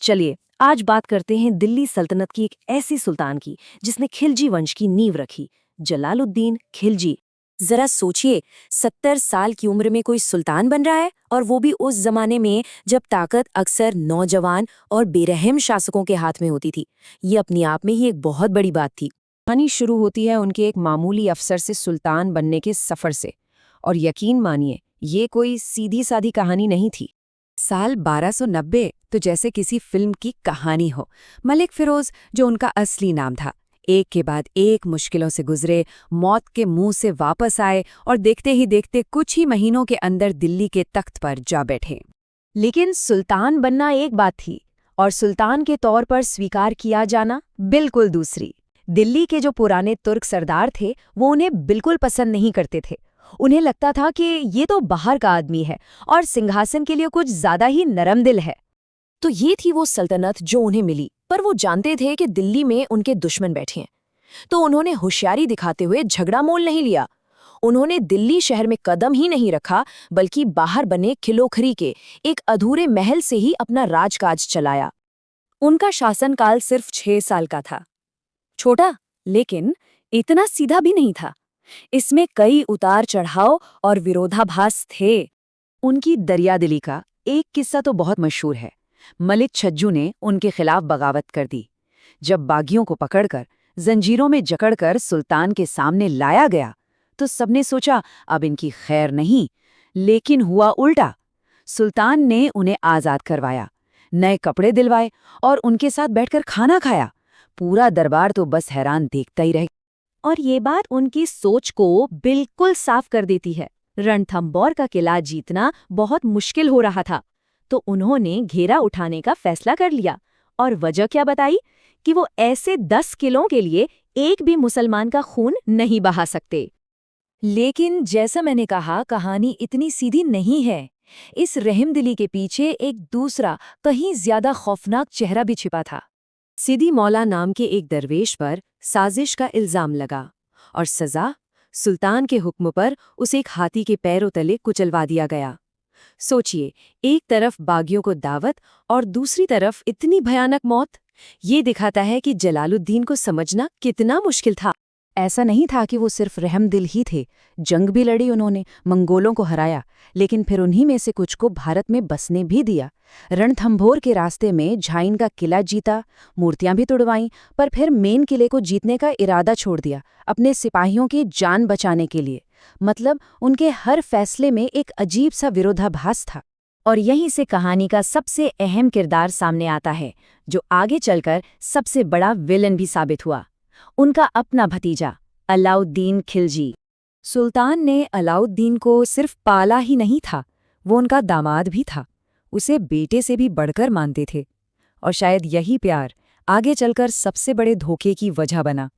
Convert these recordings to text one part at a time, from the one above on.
चलिए आज बात करते हैं दिल्ली सल्तनत की एक ऐसी सुल्तान की जिसने खिलजी वंश की नींव रखी, जलालुद्दीन खिलजी। जरा सोचिए, 70 साल की उम्र में कोई सुल्तान बन रहा है, और वो भी उस जमाने में जब ताकत अक्सर नौजवान और बेरहम शासकों के हाथ में होती थी। ये अपनी आप में ही एक बहुत बड़ी बात थी। कहानी शुरू होती है उनके एक मामूली अफसर से सुल्तान बनने के सफर से, और यकीन मानिए ये कोई सीधी सादी कहानी नहीं थी। साल 1290 तो जैसे किसी फिल्म की कहानी हो। मलिक फिरोज, जो उनका असली नाम था, एक के बाद एक मुश्किलों से गुजरे, मौत के मुंह से वापस आए और देखते ही देखते कुछ ही महीनों के अंदर दिल्ली के तख्त पर जा बैठे। लेकिन सुल्तान बनना एक बात थी और सुल्तान के तौर पर स्वीकार किया जाना बिल्कुल दूसरी। दिल्ली के जो पुराने तुर्क सरदार थे वो उन्हें बिल्कुल पसंद नहीं करते थे। उन्हें लगता था कि ये तो बाहर का आदमी है और सिंहासन के लिए कुछ ज्यादा ही नरम दिल है। तो ये थी वो सल्तनत जो उन्हें मिली, पर वो जानते थे कि दिल्ली में उनके दुश्मन बैठे हैं। तो उन्होंने होशियारी दिखाते हुए झगड़ा मोल नहीं लिया। उन्होंने दिल्ली शहर में कदम ही नहीं रखा, बल्कि बाहर बने खिलोखरी के एक अधूरे महल से ही अपना राजकाज चलाया। उनका शासनकाल सिर्फ 6 साल का था। छोटा, लेकिन इतना सीधा भी नहीं था। इसमें कई उतार चढ़ाव और विरोधाभास थे। उनकी दरियादिली का एक किस्सा तो बहुत मशहूर है। मलिक छज्जू ने उनके खिलाफ बगावत कर दी। जब बागियों को पकड़कर जंजीरों में जकड़कर सुल्तान के सामने लाया गया तो सबने सोचा अब इनकी खैर नहीं, लेकिन हुआ उल्टा। सुल्तान ने उन्हें आज़ाद करवाया, नए कपड़े दिलवाए और उनके साथ बैठकर खाना खाया। पूरा दरबार तो बस हैरान देखता ही रह। और ये बात उनकी सोच को बिल्कुल साफ कर देती है। रणथंभौर का किला जीतना बहुत मुश्किल हो रहा था, तो उन्होंने घेरा उठाने का फैसला कर लिया। और वजह क्या बताई? कि वो ऐसे 10 किलों के लिए एक भी मुसलमान का खून नहीं बहा सकते। लेकिन जैसा मैंने कहा, कहानी इतनी सीधी नहीं है। इस रहमदिली के पीछे एक दूसरा, कहीं ज्यादा खौफनाक चेहरा भी छिपा था। सिदी मौला नाम के एक दरवेश पर साजिश का इल्जाम लगा, और सजा सुल्तान के हुक्म पर उसे एक हाथी के पैरों तले कुचलवा दिया गया। सोचिए, एक तरफ बागियों को दावत और दूसरी तरफ इतनी भयानक मौत। ये दिखाता है कि जलालुद्दीन को समझना कितना मुश्किल था। ऐसा नहीं था कि वो सिर्फ रहमदिल ही थे, जंग भी लड़ी उन्होंने, मंगोलों को हराया, लेकिन फिर उन्हीं में से कुछ को भारत में बसने भी दिया। रणथंभौर के रास्ते में झाइन का किला जीता, मूर्तियां भी तुड़वाईं, पर फिर मेन किले को जीतने का इरादा छोड़ दिया, अपने सिपाहियों की जान बचाने के लिए। मतलब उनके हर फैसले में एक अजीब सा विरोधाभास था। और यहीं से कहानी का सबसे अहम किरदार सामने आता है, जो आगे चलकर सबसे बड़ा विलन भी साबित हुआ। उनका अपना भतीजा अलाउद्दीन खिलजी। सुल्तान ने अलाउद्दीन को सिर्फ पाला ही नहीं था, वो उनका दामाद भी था। उसे बेटे से भी बढ़कर मानते थे, और शायद यही प्यार आगे चलकर सबसे बड़े धोखे की वजह बना।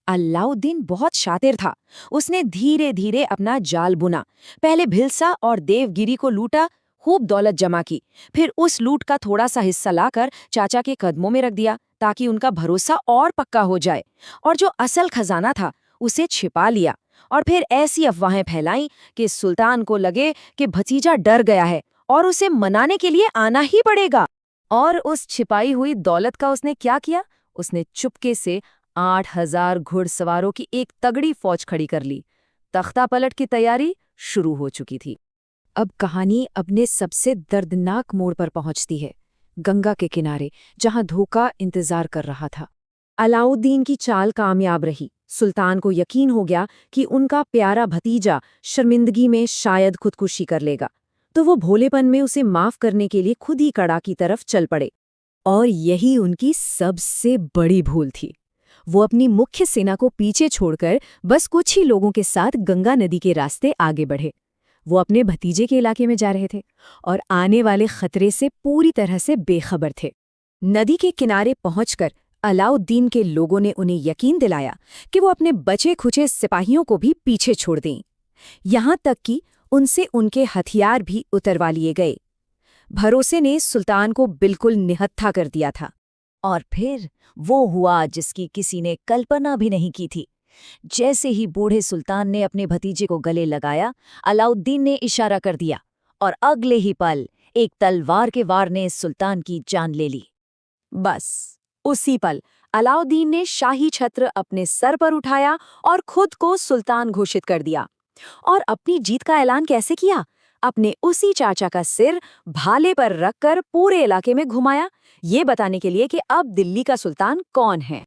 अलाउद्दीन बहुत शातिर था। उसने धीरे धीरे अपना जाल बुना। पहले भिलसा और देवगिरी को लूटा, खूब दौलत जमा की। फिर उस लूट का थोड़ा सा हिस्सा लाकर चाचा के कदमों में रख दिया, ताकि उनका भरोसा और पक्का हो जाए। और जो असल खजाना था उसे छिपा लिया, और फिर ऐसी अफवाहें फैलाईं कि सुल्तान को लगे कि भतीजा डर गया है और उसे मनाने के लिए आना ही पड़ेगा। और उस छिपाई हुई दौलत का उसने क्या किया? उसने चुपके से 8,000 घुड़सवारों की एक तगड़ी फौज खड़ी कर ली। तख्ता पलट की तैयारी शुरू हो चुकी थी। अब कहानी अपने सबसे दर्दनाक मोड़ पर पहुंचती है, गंगा के किनारे, जहां धोखा इंतजार कर रहा था। अलाउद्दीन की चाल कामयाब रही। सुल्तान को यकीन हो गया कि उनका प्यारा भतीजा शर्मिंदगी में शायद खुदकुशी कर लेगा, तो वो भोलेपन में उसे माफ करने के लिए खुद ही कड़ा की तरफ चल पड़े। और यही उनकी सबसे बड़ी भूल थी। वो अपनी मुख्य सेना को पीछे छोड़कर बस कुछ ही लोगों के साथ गंगा नदी के रास्ते आगे बढ़े। वो अपने भतीजे के इलाके में जा रहे थे और आने वाले खतरे से पूरी तरह से बेखबर थे। नदी के किनारे पहुंचकर अलाउद्दीन के लोगों ने उन्हें यकीन दिलाया कि वो अपने बचे खुचे सिपाहियों को भी पीछे छोड़ दें। यहाँ तक कि उनसे उनके हथियार भी उतरवा लिए गए। भरोसे ने सुल्तान को बिल्कुल निहत्था कर दिया था। और फिर वो हुआ जिसकी किसी ने कल्पना भी नहीं की थी। जैसे ही बूढ़े सुल्तान ने अपने भतीजे को गले लगाया, अलाउद्दीन ने इशारा कर दिया, और अगले ही पल एक तलवार के वार ने सुल्तान की जान ले ली। बस उसी पल अलाउद्दीन ने शाही छत्र अपने सर पर उठाया और खुद को सुल्तान घोषित कर दिया। और अपनी जीत का ऐलान कैसे किया? अपने उसी चाचा का सिर भाले पर रखकर पूरे इलाके में घुमाया, ये बताने के लिए कि अब दिल्ली का सुल्तान कौन है।